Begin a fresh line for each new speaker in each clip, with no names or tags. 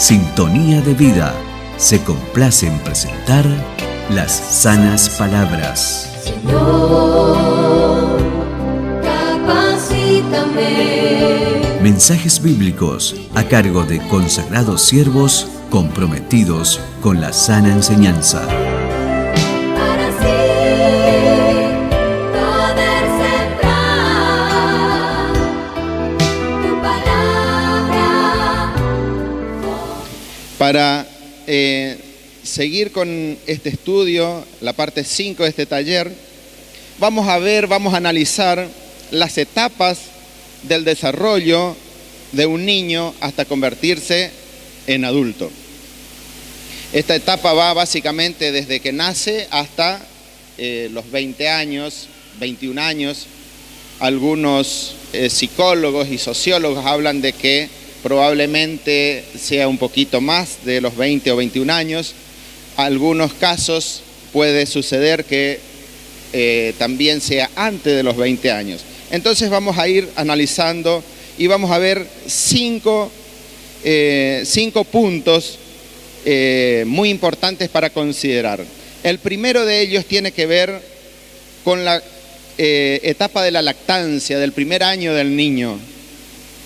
Sintonía de Vida se complace en presentar las sanas palabras.
Señor, capacítame.
Mensajes bíblicos a cargo de consagrados siervos comprometidos con la sana enseñanza.
Para así poder sembrar tu palabra.
Para seguir con este estudio, la parte 5 de este taller, vamos a analizar las etapas del desarrollo de un niño hasta convertirse en adulto. Esta etapa va básicamente desde que nace hasta los 20 años, 21 años. Algunos psicólogos y sociólogos hablan de que probablemente sea un poquito más de los 20 o 21 años. Algunos casos puede suceder que también sea antes de los 20 años. Entonces vamos a ir analizando y vamos a ver cinco puntos muy importantes para considerar. El primero de ellos tiene que ver con la etapa de la lactancia, del primer año del niño.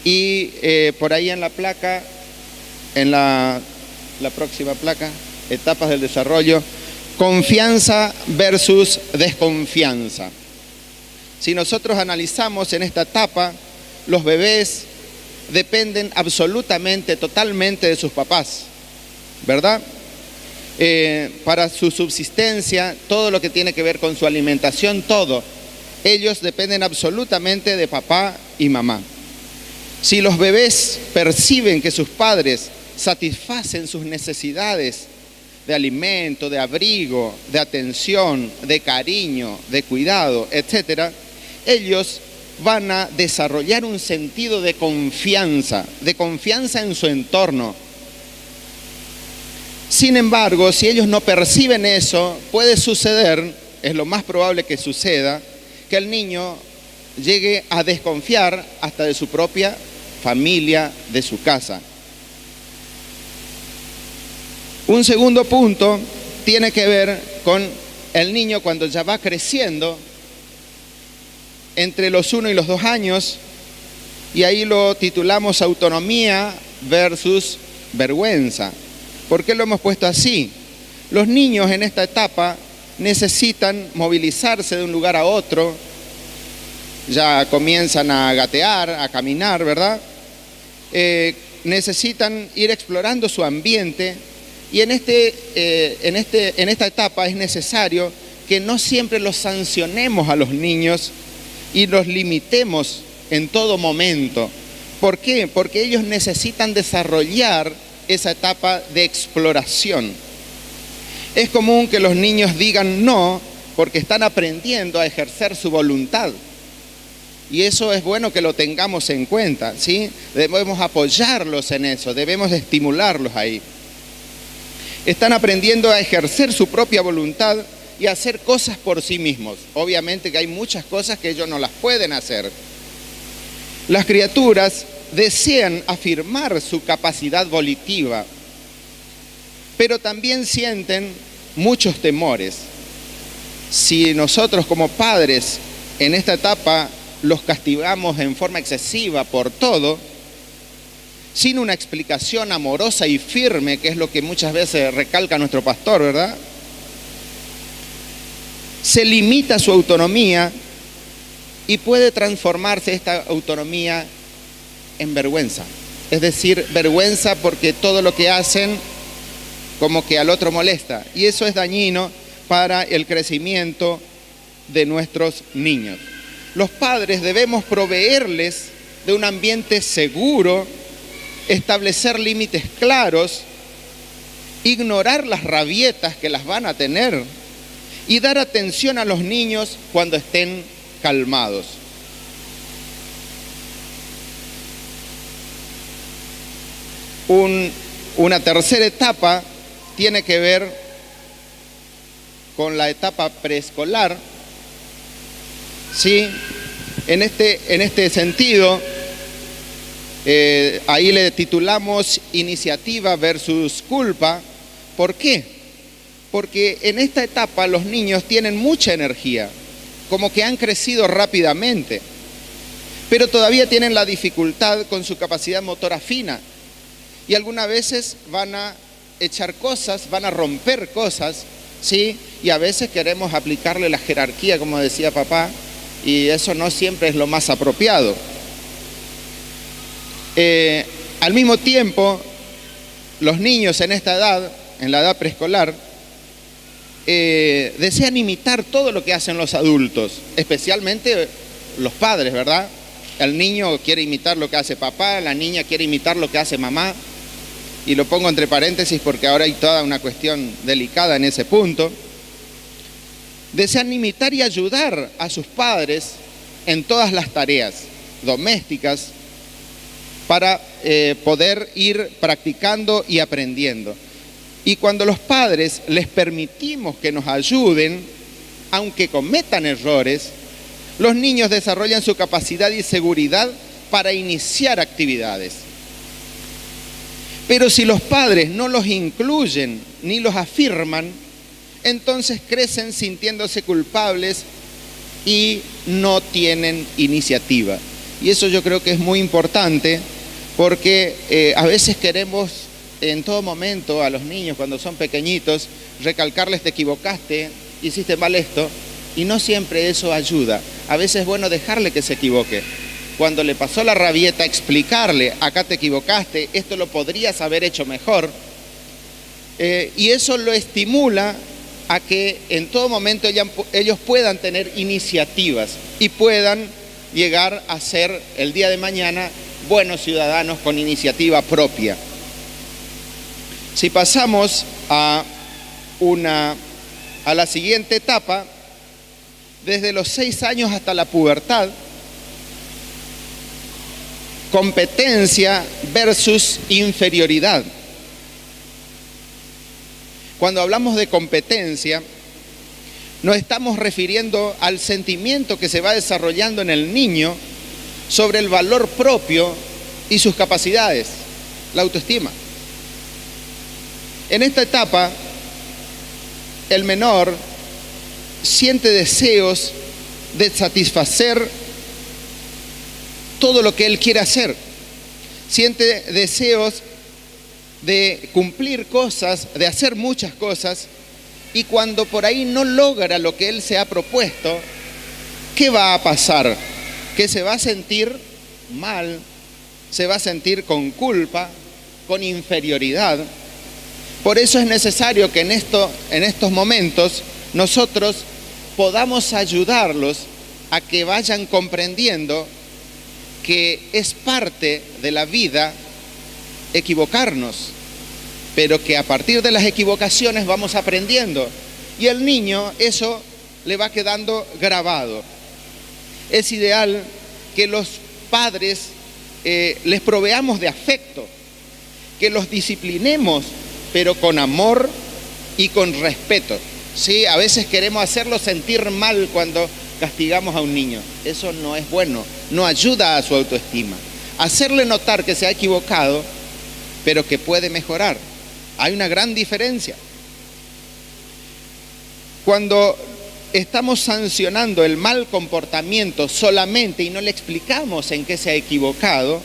Y por ahí en la placa, en la próxima placa, etapas del desarrollo, confianza versus desconfianza. Si nosotros analizamos en esta etapa, los bebés dependen absolutamente, totalmente de sus papás, ¿verdad? Para su subsistencia, todo lo que tiene que ver con su alimentación, todo. Ellos dependen absolutamente de papá y mamá. Si los bebés perciben que sus padres satisfacen sus necesidades de alimento, de abrigo, de atención, de cariño, de cuidado, etc., ellos van a desarrollar un sentido de confianza en su entorno. Sin embargo, si ellos no perciben eso, puede suceder, es lo más probable que suceda, que el niño llegue a desconfiar hasta de su propia familia, de su casa. Un segundo punto tiene que ver con el niño cuando ya va creciendo, entre los 1 y los 2 años, y ahí lo titulamos autonomía versus vergüenza. ¿Por qué lo hemos puesto así? Los niños en esta etapa necesitan movilizarse de un lugar a otro, ya comienzan a gatear, a caminar, ¿verdad? Necesitan ir explorando su ambiente y en esta etapa es necesario que no siempre los sancionemos a los niños y los limitemos en todo momento. ¿Por qué? Porque ellos necesitan desarrollar esa etapa de exploración. Es común que los niños digan no porque están aprendiendo a ejercer su voluntad. Y eso es bueno que lo tengamos en cuenta, ¿sí? Debemos apoyarlos en eso, debemos estimularlos ahí. Están aprendiendo a ejercer su propia voluntad y a hacer cosas por sí mismos. Obviamente que hay muchas cosas que ellos no las pueden hacer. Las criaturas desean afirmar su capacidad volitiva, pero también sienten muchos temores. Si nosotros como padres en esta etapa los castigamos en forma excesiva por todo, sin una explicación amorosa y firme, que es lo que muchas veces recalca nuestro pastor, ¿verdad? Se limita su autonomía y puede transformarse esta autonomía en vergüenza. Es decir, vergüenza porque todo lo que hacen como que al otro molesta. Y eso es dañino para el crecimiento de nuestros niños. Los padres debemos proveerles de un ambiente seguro, establecer límites claros, ignorar las rabietas que las van a tener y dar atención a los niños cuando estén calmados. Una tercera etapa tiene que ver con la etapa preescolar. Sí, en este sentido, Ahí le titulamos iniciativa versus culpa. ¿Por qué? Porque en esta etapa los niños tienen mucha energía, como que han crecido rápidamente, pero todavía tienen la dificultad con su capacidad motora fina. Y algunas veces van a echar cosas, van a romper cosas, ¿sí? Y a veces queremos aplicarle la jerarquía, como decía papá, y eso no siempre es lo más apropiado. Al mismo tiempo, los niños en esta edad, en la edad preescolar, desean imitar todo lo que hacen los adultos, especialmente los padres, ¿verdad? El niño quiere imitar lo que hace papá, la niña quiere imitar lo que hace mamá, y lo pongo entre paréntesis porque ahora hay toda una cuestión delicada en ese punto. Desean imitar y ayudar a sus padres en todas las tareas domésticas para poder ir practicando y aprendiendo. Y cuando los padres les permitimos que nos ayuden, aunque cometan errores, los niños desarrollan su capacidad y seguridad para iniciar actividades. Pero si los padres no los incluyen ni los afirman, entonces crecen sintiéndose culpables y no tienen iniciativa. Y eso yo creo que es muy importante porque a veces queremos en todo momento a los niños cuando son pequeñitos recalcarles: te equivocaste, hiciste mal esto, y no siempre eso ayuda. A veces es bueno dejarle que se equivoque. Cuando le pasó la rabieta, explicarle: acá te equivocaste, esto lo podrías haber hecho mejor. Y eso lo estimula a que en todo momento ellos puedan tener iniciativas y puedan llegar a ser el día de mañana buenos ciudadanos con iniciativa propia. Si pasamos a la siguiente etapa, desde los 6 años hasta la pubertad, competencia versus inferioridad. Cuando hablamos de competencia, nos estamos refiriendo al sentimiento que se va desarrollando en el niño sobre el valor propio y sus capacidades, la autoestima. En esta etapa, el menor siente deseos de satisfacer todo lo que él quiere hacer. Siente deseos de cumplir cosas, de hacer muchas cosas, y cuando por ahí no logra lo que él se ha propuesto, ¿qué va a pasar? Que se va a sentir mal, se va a sentir con culpa, con inferioridad. Por eso es necesario que en estos momentos nosotros podamos ayudarlos a que vayan comprendiendo que es parte de la vida equivocarnos, pero que a partir de las equivocaciones vamos aprendiendo. Y al niño eso le va quedando grabado. Es ideal que los padres les proveamos de afecto, que los disciplinemos, pero con amor y con respeto. ¿Sí? A veces queremos hacerlo sentir mal cuando castigamos a un niño. Eso no es bueno, no ayuda a su autoestima. Hacerle notar que se ha equivocado, pero que puede mejorar. Hay una gran diferencia. Cuando estamos sancionando el mal comportamiento solamente y no le explicamos en qué se ha equivocado,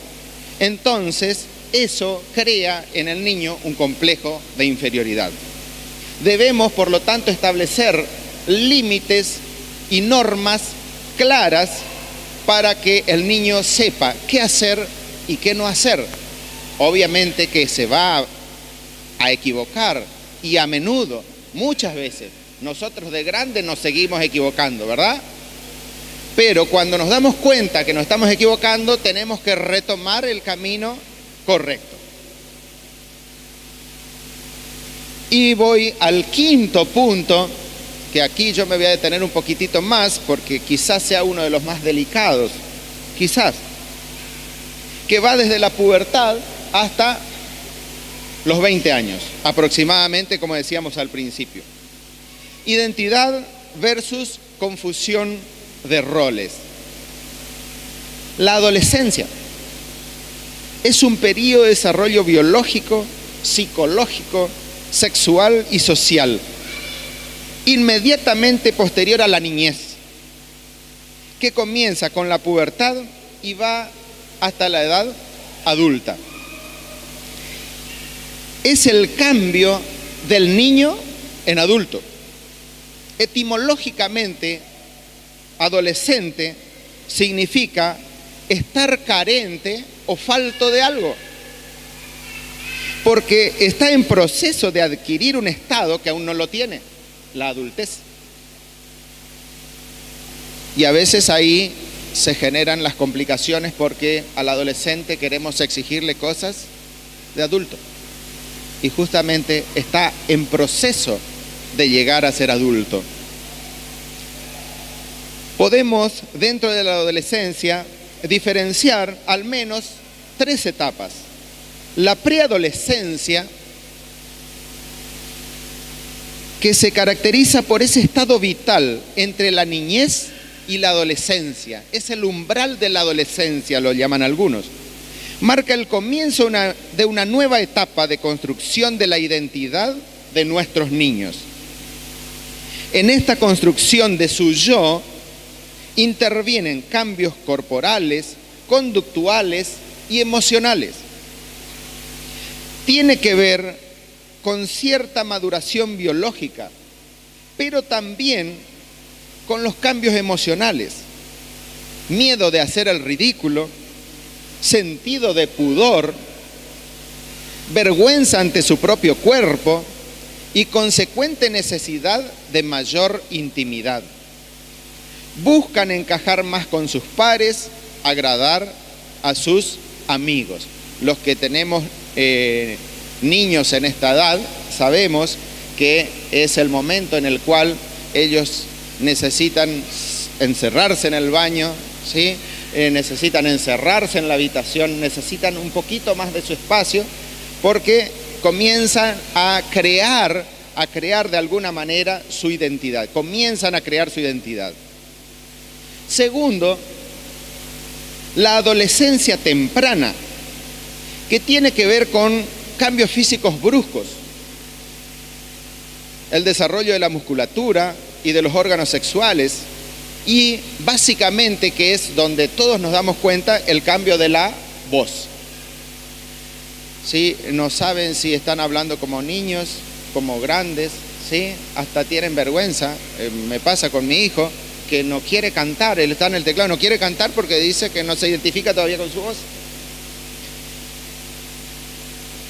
entonces eso crea en el niño un complejo de inferioridad. Debemos, por lo tanto, establecer límites y normas claras para que el niño sepa qué hacer y qué no hacer. Obviamente que se va a equivocar, y a menudo, muchas veces, nosotros de grandes nos seguimos equivocando, ¿verdad? Pero cuando nos damos cuenta que nos estamos equivocando, tenemos que retomar el camino correcto. Y voy al quinto punto, que aquí yo me voy a detener un poquitito más, porque quizás sea uno de los más delicados, quizás, que va desde la pubertad hasta los 20 años, aproximadamente, como decíamos al principio. Identidad versus confusión de roles. La adolescencia. Es un periodo de desarrollo biológico, psicológico, sexual y social, inmediatamente posterior a la niñez, que comienza con la pubertad y va hasta la edad adulta. Es el cambio del niño en adulto. Etimológicamente, adolescente significa estar carente o falto de algo, porque está en proceso de adquirir un estado que aún no lo tiene, la adultez. Y a veces ahí se generan las complicaciones porque al adolescente queremos exigirle cosas de adulto. Y justamente está en proceso de llegar a ser adulto. Podemos, dentro de la adolescencia, diferenciar al menos 3 etapas. La preadolescencia, que se caracteriza por ese estado vital entre la niñez y la adolescencia. Es el umbral de la adolescencia, lo llaman algunos. Marca el comienzo de una nueva etapa de construcción de la identidad de nuestros niños. En esta construcción de su yo intervienen cambios corporales, conductuales y emocionales. Tiene que ver con cierta maduración biológica, pero también con los cambios emocionales. Miedo de hacer el ridículo, sentido de pudor, vergüenza ante su propio cuerpo y consecuente necesidad de mayor intimidad. Buscan encajar más con sus pares, agradar a sus amigos. Los que tenemos niños en esta edad sabemos que es el momento en el cual ellos necesitan encerrarse en el baño, ¿sí? Necesitan encerrarse en la habitación, necesitan un poquito más de su espacio, porque comienzan a crear de alguna manera su identidad, comienzan a crear su identidad. Segundo, la adolescencia temprana, que tiene que ver con cambios físicos bruscos, el desarrollo de la musculatura y de los órganos sexuales, y básicamente que es donde todos nos damos cuenta el cambio de la voz. ¿Sí? No saben si están hablando como niños, como grandes, ¿sí? Hasta tienen vergüenza. Me pasa con mi hijo que no quiere cantar, él está en el teclado, no quiere cantar porque dice que no se identifica todavía con su voz.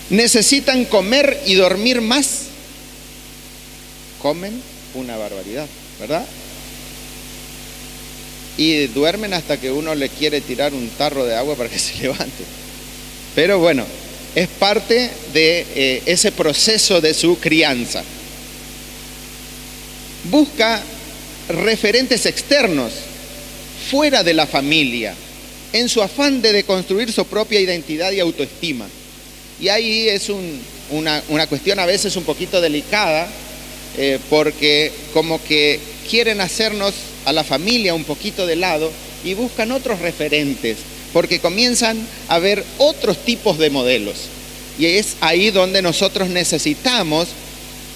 Necesitan comer y dormir más. Comen una barbaridad, ¿verdad? Y duermen hasta que uno le quiere tirar un tarro de agua para que se levante. Pero bueno, es parte de ese proceso de su crianza. Busca referentes externos, fuera de la familia, en su afán de deconstruir su propia identidad y autoestima. Y ahí es una cuestión a veces un poquito delicada, porque como que quieren hacernos a la familia un poquito de lado y buscan otros referentes, porque comienzan a ver otros tipos de modelos. Y es ahí donde nosotros necesitamos,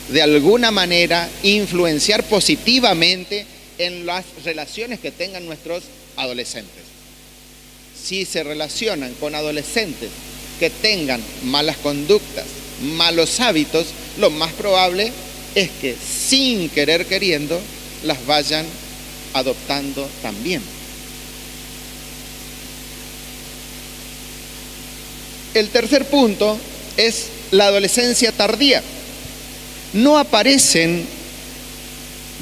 de alguna manera, influenciar positivamente en las relaciones que tengan nuestros adolescentes. Si se relacionan con adolescentes que tengan malas conductas, malos hábitos, lo más probable es que sin querer queriendo las vayan adoptando también. El tercer punto es la adolescencia tardía. No aparecen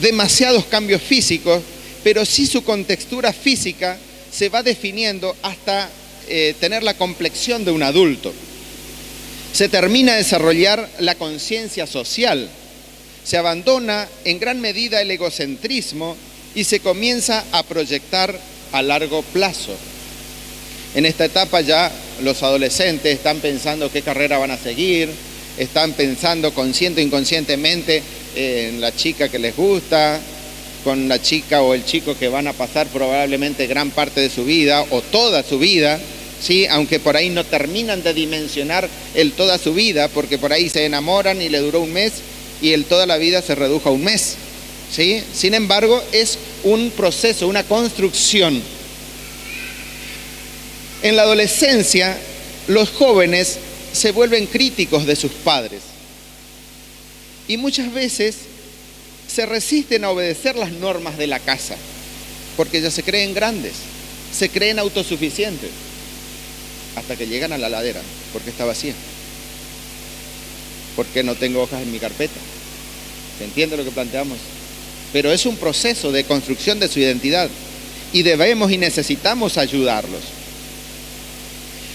demasiados cambios físicos, pero sí su contextura física se va definiendo hasta tener la complexión de un adulto. Se termina de desarrollar la conciencia social, se abandona en gran medida el egocentrismo y se comienza a proyectar a largo plazo. En esta etapa ya los adolescentes están pensando qué carrera van a seguir, están pensando consciente o inconscientemente en la chica que les gusta, con la chica o el chico que van a pasar probablemente gran parte de su vida o toda su vida, ¿sí? Aunque por ahí no terminan de dimensionar el toda su vida, porque por ahí se enamoran y le duró un mes y el toda la vida se redujo a un mes, ¿sí? Sin embargo, es un proceso, una construcción. En la adolescencia, los jóvenes se vuelven críticos de sus padres y muchas veces se resisten a obedecer las normas de la casa, porque ya se creen grandes, se creen autosuficientes, hasta que llegan a la ladera, porque está vacía, porque no tengo hojas en mi carpeta. ¿Se entiende lo que planteamos? Pero es un proceso de construcción de su identidad y debemos y necesitamos ayudarlos.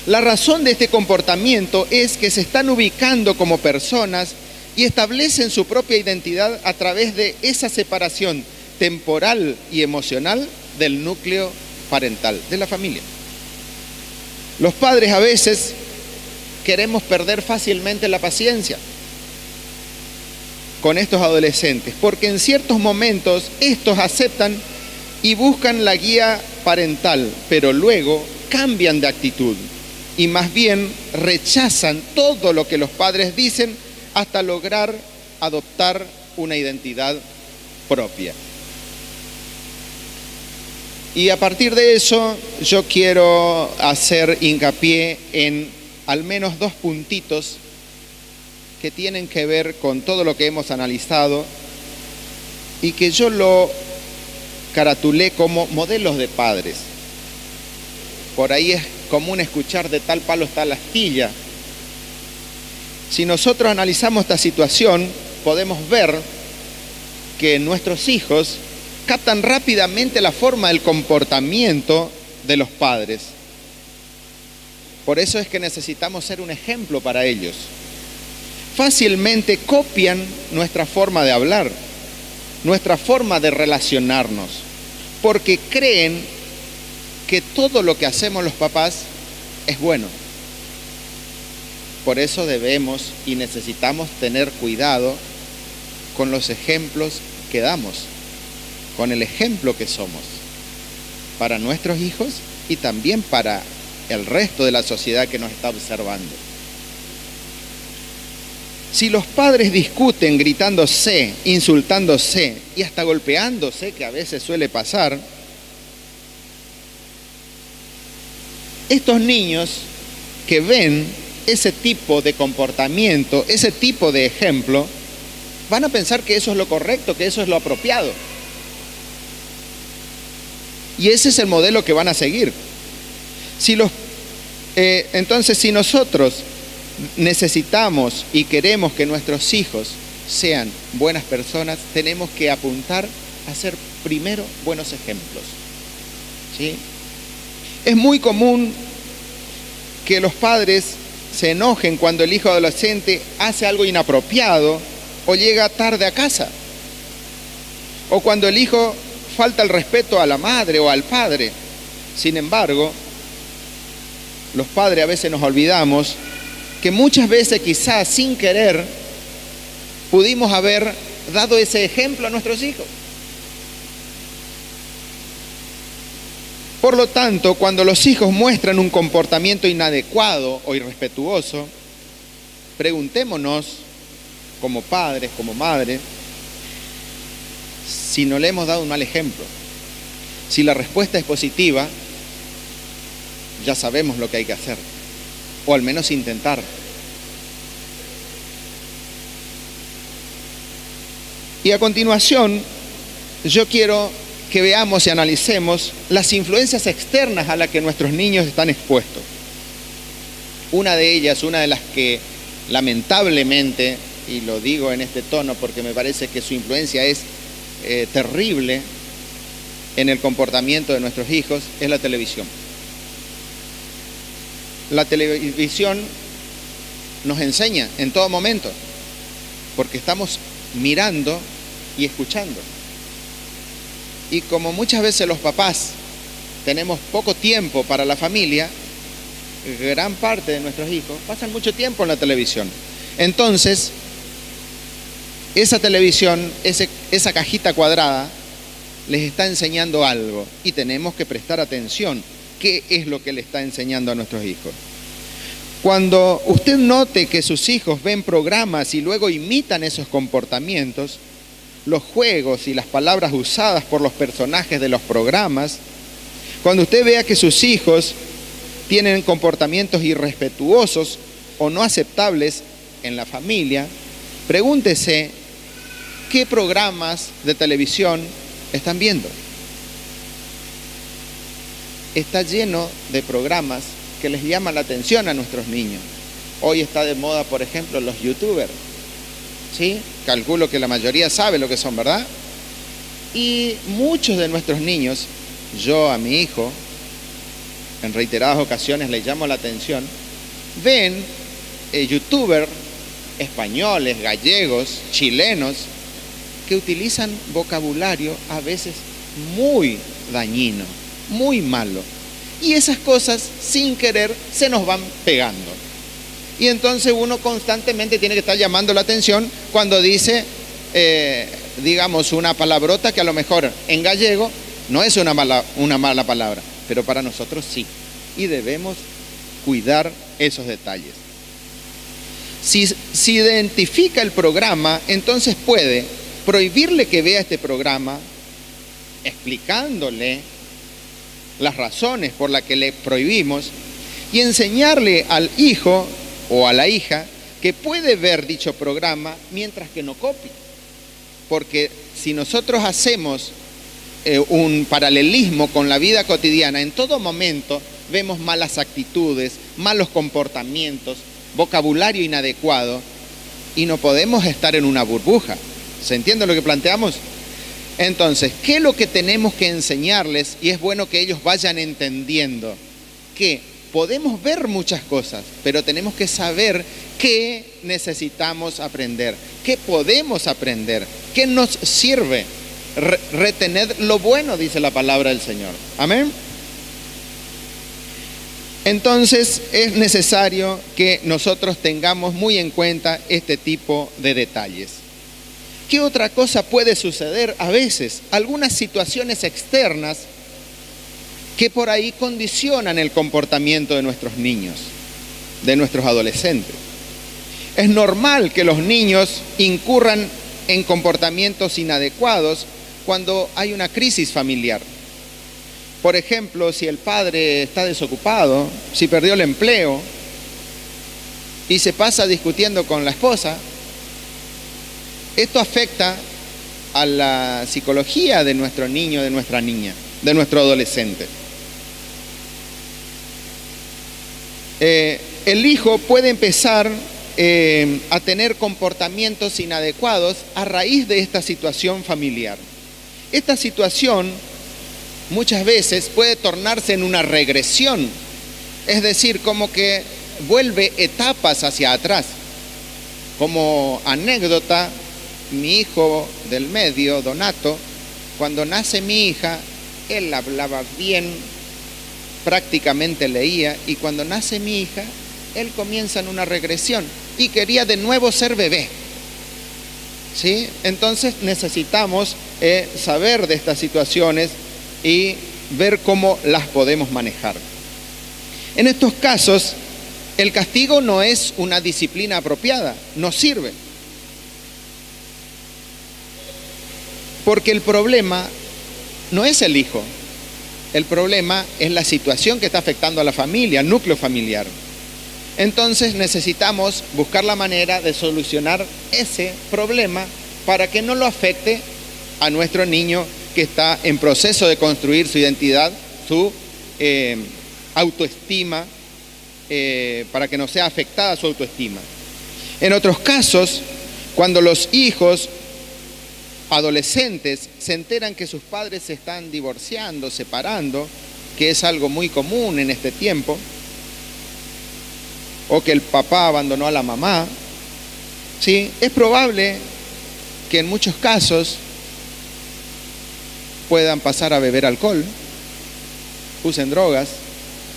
La razón de este comportamiento es que se están ubicando como personas y establecen su propia identidad a través de esa separación temporal y emocional del núcleo parental, de la familia. Los padres a veces queremos perder fácilmente la paciencia con estos adolescentes, porque en ciertos momentos estos aceptan y buscan la guía parental, pero luego cambian de actitud y más bien rechazan todo lo que los padres dicen hasta lograr adoptar una identidad propia. Y a partir de eso yo quiero hacer hincapié en al menos 2 puntitos que tienen que ver con todo lo que hemos analizado y que yo lo caratulé como modelos de padres. Por ahí es común escuchar de tal palo está la astilla. Si nosotros analizamos esta situación, podemos ver que nuestros hijos captan rápidamente la forma del comportamiento de los padres. Por eso es que necesitamos ser un ejemplo para ellos. Fácilmente copian nuestra forma de hablar, nuestra forma de relacionarnos, porque creen que todo lo que hacemos los papás es bueno. Por eso debemos y necesitamos tener cuidado con los ejemplos que damos, con el ejemplo que somos para nuestros hijos y también para el resto de la sociedad que nos está observando. Si los padres discuten gritándose, insultándose y hasta golpeándose, que a veces suele pasar, estos niños que ven ese tipo de comportamiento, ese tipo de ejemplo, van a pensar que eso es lo correcto, que eso es lo apropiado. Y ese es el modelo que van a seguir. Entonces, si nosotros necesitamos y queremos que nuestros hijos sean buenas personas, tenemos que apuntar a ser primero buenos ejemplos, ¿sí? Es muy común que los padres se enojen cuando el hijo adolescente hace algo inapropiado o llega tarde a casa, o cuando el hijo falta el respeto a la madre o al padre. Sin embargo, los padres a veces nos olvidamos que muchas veces quizás sin querer pudimos haber dado ese ejemplo a nuestros hijos. Por lo tanto, cuando los hijos muestran un comportamiento inadecuado o irrespetuoso, preguntémonos como padres, como madres, si no le hemos dado un mal ejemplo. Si la respuesta es positiva, ya sabemos lo que hay que hacer, o al menos intentar. Y a continuación, yo quiero que veamos y analicemos las influencias externas a las que nuestros niños están expuestos. Una de ellas, una de las que lamentablemente, y lo digo en este tono porque me parece que su influencia es terrible en el comportamiento de nuestros hijos, es la televisión. La televisión nos enseña en todo momento, porque estamos mirando y escuchando. Y como muchas veces los papás tenemos poco tiempo para la familia, gran parte de nuestros hijos pasan mucho tiempo en la televisión. Entonces, esa televisión, esa cajita cuadrada, les está enseñando algo y tenemos que prestar atención qué es lo que le está enseñando a nuestros hijos. Cuando usted note que sus hijos ven programas y luego imitan esos comportamientos, los juegos y las palabras usadas por los personajes de los programas, cuando usted vea que sus hijos tienen comportamientos irrespetuosos o no aceptables en la familia, pregúntese qué programas de televisión están viendo. Está lleno de programas que les llaman la atención a nuestros niños. Hoy está de moda, por ejemplo, los youtubers, ¿sí? Calculo que la mayoría sabe lo que son, ¿verdad? Y muchos de nuestros niños, yo a mi hijo, en reiteradas ocasiones le llamo la atención, ven youtubers españoles, gallegos, chilenos, que utilizan vocabulario a veces muy dañino, muy malo. Y esas cosas, sin querer, se nos van pegando. Y entonces uno constantemente tiene que estar llamando la atención cuando dice, digamos, una palabrota que a lo mejor en gallego no es una mala palabra, pero para nosotros sí. Y debemos cuidar esos detalles. Si identifica el programa, entonces puede prohibirle que vea este programa, explicándole las razones por las que le prohibimos y enseñarle al hijo o a la hija que puede ver dicho programa mientras que no copie. Porque si nosotros hacemos un paralelismo con la vida cotidiana, en todo momento vemos malas actitudes, malos comportamientos, vocabulario inadecuado y no podemos estar en una burbuja. ¿Se entiende lo que planteamos? Entonces, ¿qué es lo que tenemos que enseñarles? Y es bueno que ellos vayan entendiendo que podemos ver muchas cosas, pero tenemos que saber qué necesitamos aprender, qué podemos aprender, qué nos sirve. Retener lo bueno, dice la palabra del Señor. Amén. Entonces, es necesario que nosotros tengamos muy en cuenta este tipo de detalles. ¿Qué otra cosa puede suceder a veces? Algunas situaciones externas que por ahí condicionan el comportamiento de nuestros niños, de nuestros adolescentes. Es normal que los niños incurran en comportamientos inadecuados cuando hay una crisis familiar. Por ejemplo, si el padre está desocupado, si perdió el empleo y se pasa discutiendo con la esposa, esto afecta a la psicología de nuestro niño, de nuestra niña, de nuestro adolescente. El hijo puede empezar a tener comportamientos inadecuados a raíz de esta situación familiar. Esta situación muchas veces puede tornarse en una regresión, es decir, como que vuelve etapas hacia atrás. Como anécdota, mi hijo del medio, Donato, cuando nace mi hija, él hablaba bien, prácticamente leía, y cuando nace mi hija, él comienza en una regresión y quería de nuevo ser bebé. ¿Sí? Entonces necesitamos saber de estas situaciones y ver cómo las podemos manejar. En estos casos, el castigo no es una disciplina apropiada, no sirve. Porque el problema no es el hijo, el problema es la situación que está afectando a la familia, al núcleo familiar. Entonces necesitamos buscar la manera de solucionar ese problema para que no lo afecte a nuestro niño que está en proceso de construir su identidad, su autoestima, para que no sea afectada su autoestima. En otros casos, cuando los hijos adolescentes se enteran que sus padres se están divorciando, separando, que es algo muy común en este tiempo, o que el papá abandonó a la mamá, ¿sí? Es probable que en muchos casos puedan pasar a beber alcohol, usen drogas,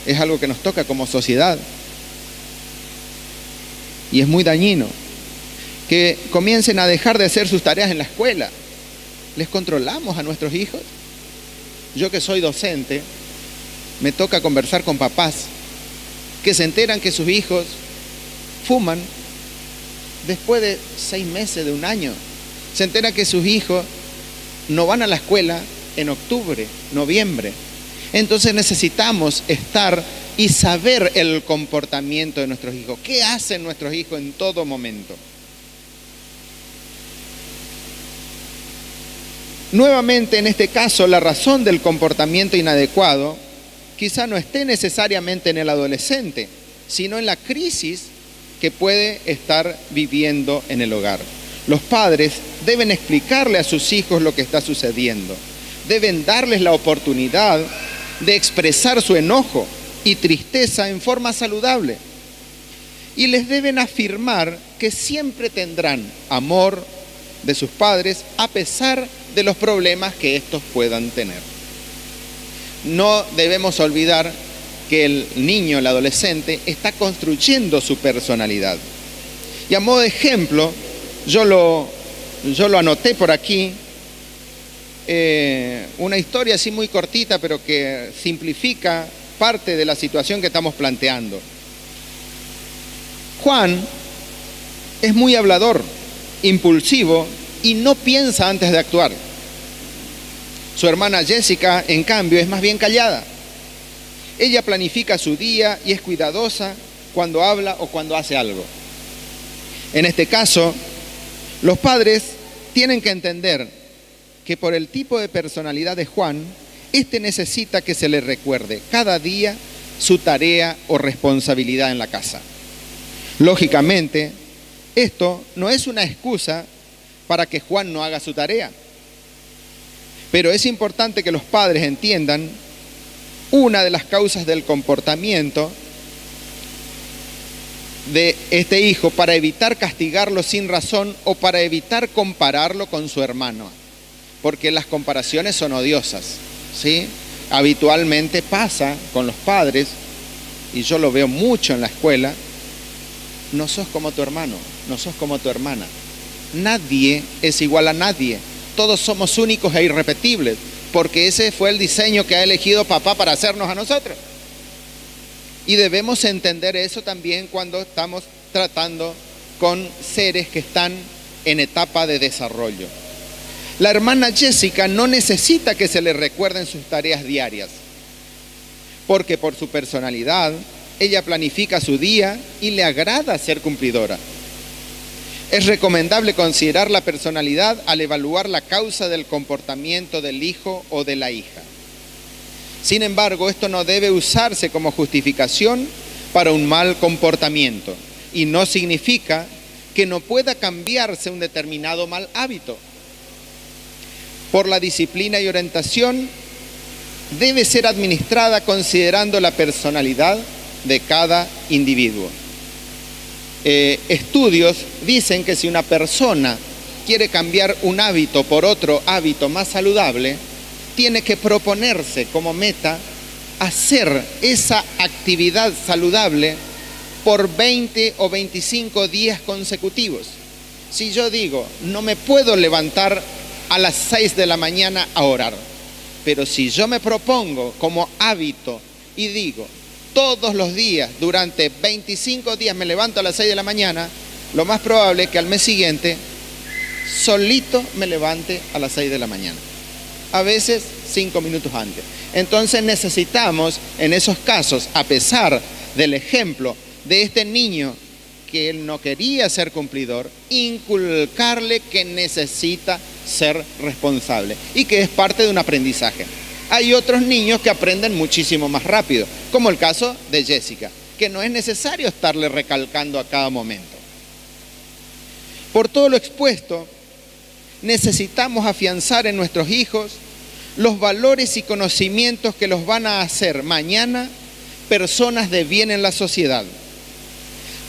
es algo que nos toca como sociedad y es muy dañino. Que comiencen a dejar de hacer sus tareas en la escuela. ¿Les controlamos a nuestros hijos? Yo que soy docente, me toca conversar con papás que se enteran que sus hijos fuman después de 6 meses, de un año. Se enteran que sus hijos no van a la escuela en octubre, noviembre. Entonces necesitamos estar y saber el comportamiento de nuestros hijos. ¿Qué hacen nuestros hijos en todo momento? Nuevamente, en este caso, la razón del comportamiento inadecuado quizá no esté necesariamente en el adolescente, sino en la crisis que puede estar viviendo en el hogar. Los padres deben explicarle a sus hijos lo que está sucediendo. Deben darles la oportunidad de expresar su enojo y tristeza en forma saludable. Y les deben afirmar que siempre tendrán amor de sus padres a pesar de los problemas que estos puedan tener. No debemos olvidar que el niño, el adolescente, está construyendo su personalidad. Y a modo de ejemplo, yo lo anoté por aquí, una historia así muy cortita, pero que simplifica parte de la situación que estamos planteando. Juan es muy hablador, impulsivo y no piensa antes de actuar. Su hermana Jessica, en cambio, es más bien callada. Ella planifica su día y es cuidadosa cuando habla o cuando hace algo. En este caso, los padres tienen que entender que por el tipo de personalidad de Juan, este necesita que se le recuerde cada día su tarea o responsabilidad en la casa. Lógicamente, esto no es una excusa para que Juan no haga su tarea. Pero es importante que los padres entiendan una de las causas del comportamiento de este hijo para evitar castigarlo sin razón o para evitar compararlo con su hermano. Porque las comparaciones son odiosas, ¿sí? Habitualmente pasa con los padres, y yo lo veo mucho en la escuela: no sos como tu hermano, no sos como tu hermana. Nadie es igual a nadie. Todos somos únicos e irrepetibles, porque ese fue el diseño que ha elegido papá para hacernos a nosotros. Y debemos entender eso también cuando estamos tratando con seres que están en etapa de desarrollo. La hermana Jessica no necesita que se le recuerden sus tareas diarias, porque por su personalidad, ella planifica su día y le agrada ser cumplidora. Es recomendable considerar la personalidad al evaluar la causa del comportamiento del hijo o de la hija. Sin embargo, esto no debe usarse como justificación para un mal comportamiento y no significa que no pueda cambiarse un determinado mal hábito. Por la disciplina y orientación debe ser administrada considerando la personalidad de cada individuo. Estudios dicen que si una persona quiere cambiar un hábito por otro hábito más saludable, tiene que proponerse como meta hacer esa actividad saludable por 20 o 25 días consecutivos. Si yo digo, no me puedo levantar a las 6 de la mañana a orar, pero si yo me propongo como hábito y digo, todos los días, durante 25 días me levanto a las 6 de la mañana, lo más probable es que al mes siguiente solito me levante a las 6 de la mañana. A veces 5 minutos antes. Entonces necesitamos, en esos casos, a pesar del ejemplo de este niño que él no quería ser cumplidor, inculcarle que necesita ser responsable y que es parte de un aprendizaje. Hay otros niños que aprenden muchísimo más rápido, como el caso de Jessica, que no es necesario estarle recalcando a cada momento. Por todo lo expuesto, necesitamos afianzar en nuestros hijos los valores y conocimientos que los van a hacer mañana personas de bien en la sociedad.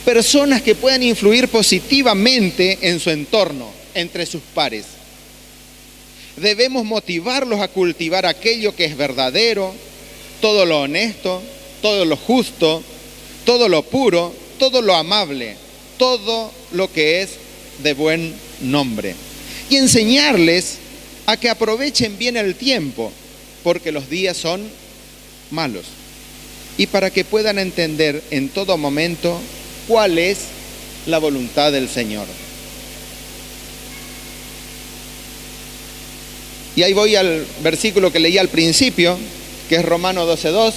Personas que puedan influir positivamente en su entorno, entre sus pares. Debemos motivarlos a cultivar aquello que es verdadero, todo lo honesto, todo lo justo, todo lo puro, todo lo amable, todo lo que es de buen nombre. Y enseñarles a que aprovechen bien el tiempo, porque los días son malos. y para que puedan entender en todo momento cuál es la voluntad del Señor. Y ahí voy al versículo que leí al principio, que es Romanos 12:2.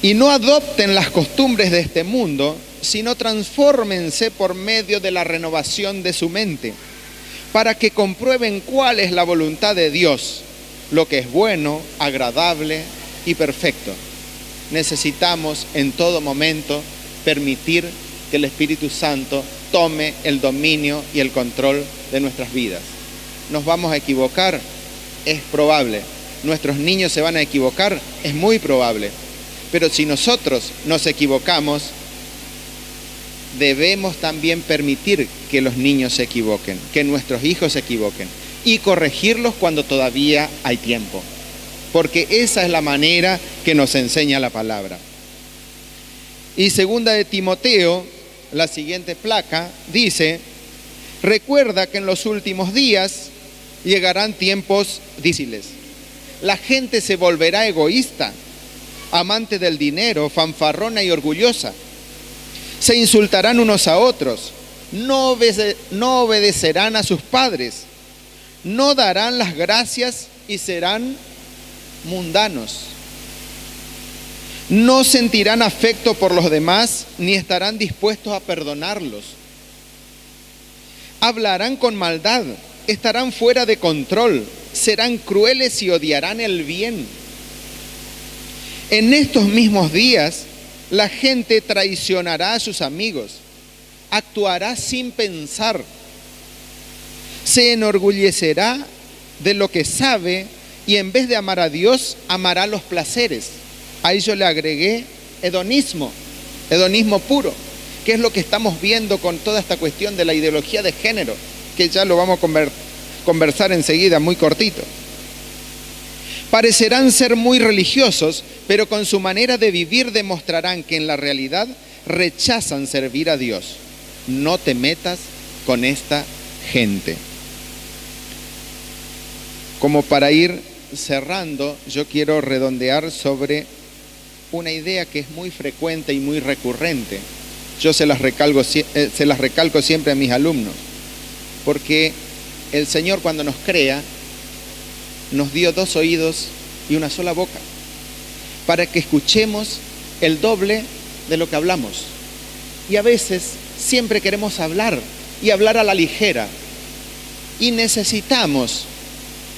Y no adopten las costumbres de este mundo, sino transfórmense por medio de la renovación de su mente, para que comprueben cuál es la voluntad de Dios, lo que es bueno, agradable y perfecto. Necesitamos en todo momento permitir que el Espíritu Santo tome el dominio y el control de nuestras vidas. ¿Nos vamos a equivocar? Es probable. ¿Nuestros niños se van a equivocar? Es muy probable. Pero si nosotros nos equivocamos, debemos también permitir que los niños se equivoquen, que nuestros hijos se equivoquen y corregirlos cuando todavía hay tiempo. Porque esa es la manera que nos enseña la palabra. Y segunda de Timoteo, la siguiente placa, dice: recuerda que en los últimos días llegarán tiempos difíciles. La gente se volverá egoísta, amante del dinero, fanfarrona y orgullosa. Se insultarán unos a otros, no obedecerán a sus padres, no darán las gracias y serán mundanos. No sentirán afecto por los demás, ni estarán dispuestos a perdonarlos. Hablarán con maldad, estarán fuera de control, serán crueles y odiarán el bien. En estos mismos días, la gente traicionará a sus amigos, actuará sin pensar, se enorgullecerá de lo que sabe y en vez de amar a Dios, amará los placeres. A ello le agregué hedonismo puro, que es lo que estamos viendo con toda esta cuestión de la ideología de género, que ya lo vamos a conversar enseguida, muy cortito. Parecerán ser muy religiosos, pero con su manera de vivir demostrarán que en la realidad rechazan servir a Dios. No te metas con esta gente. Como para ir cerrando, yo quiero redondear sobre una idea que es muy frecuente y muy recurrente. Yo se las recalco siempre a mis alumnos, porque el Señor, cuando nos crea, nos dio 2 oídos y una sola boca, para que escuchemos el doble de lo que hablamos. Y a veces siempre queremos hablar, y hablar a la ligera. Y necesitamos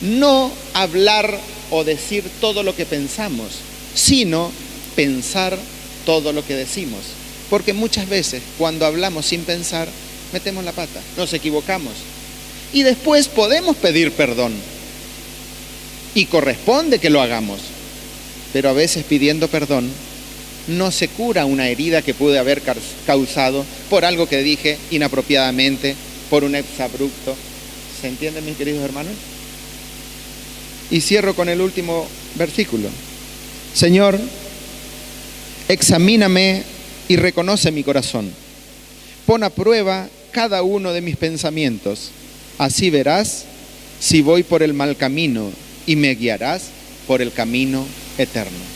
no hablar o decir todo lo que pensamos, sino pensar todo lo que decimos. Porque muchas veces cuando hablamos sin pensar, metemos la pata, nos equivocamos. Y después podemos pedir perdón. Y corresponde que lo hagamos. Pero a veces pidiendo perdón no se cura una herida que pude haber causado por algo que dije inapropiadamente, por un exabrupto. ¿Se entiende, mis queridos hermanos? Y cierro con el último versículo. Señor, examíname y reconoce mi corazón. Pon a prueba cada uno de mis pensamientos. Así verás si voy por el mal camino y me guiarás por el camino eterno.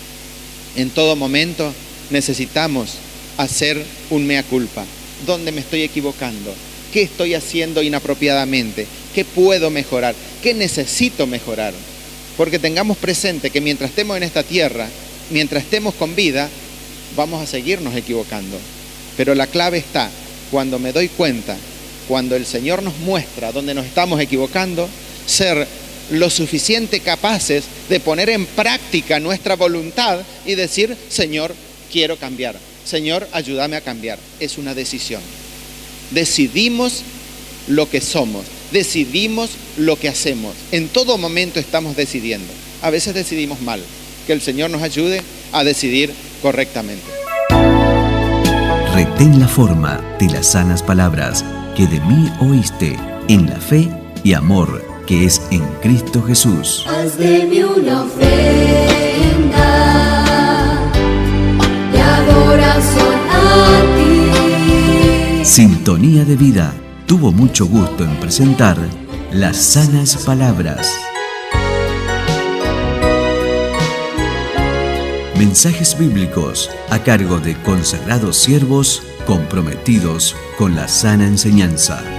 En todo momento necesitamos hacer un mea culpa. ¿Dónde me estoy equivocando? ¿Qué estoy haciendo inapropiadamente? ¿Qué puedo mejorar? ¿Qué necesito mejorar? Porque tengamos presente que mientras estemos en esta tierra, mientras estemos con vida, vamos a seguirnos equivocando. Pero la clave está cuando me doy cuenta, cuando el Señor nos muestra dónde nos estamos equivocando, ser lo suficiente capaces de poner en práctica nuestra voluntad y decir: Señor, quiero cambiar. Señor, ayúdame a cambiar. Es una decisión. Decidimos lo que somos, decidimos lo que hacemos. En todo momento estamos decidiendo. A veces decidimos mal. Que el Señor nos ayude a decidir correctamente.
Retén la forma de las sanas palabras que de mí oíste, en la fe y amor que es en Cristo Jesús.
Haz de mí una ofrenda de adoración a ti.
Sintonía de Vida tuvo mucho gusto en presentar las sanas palabras. Mensajes bíblicos a cargo de consagrados siervos comprometidos con la sana enseñanza.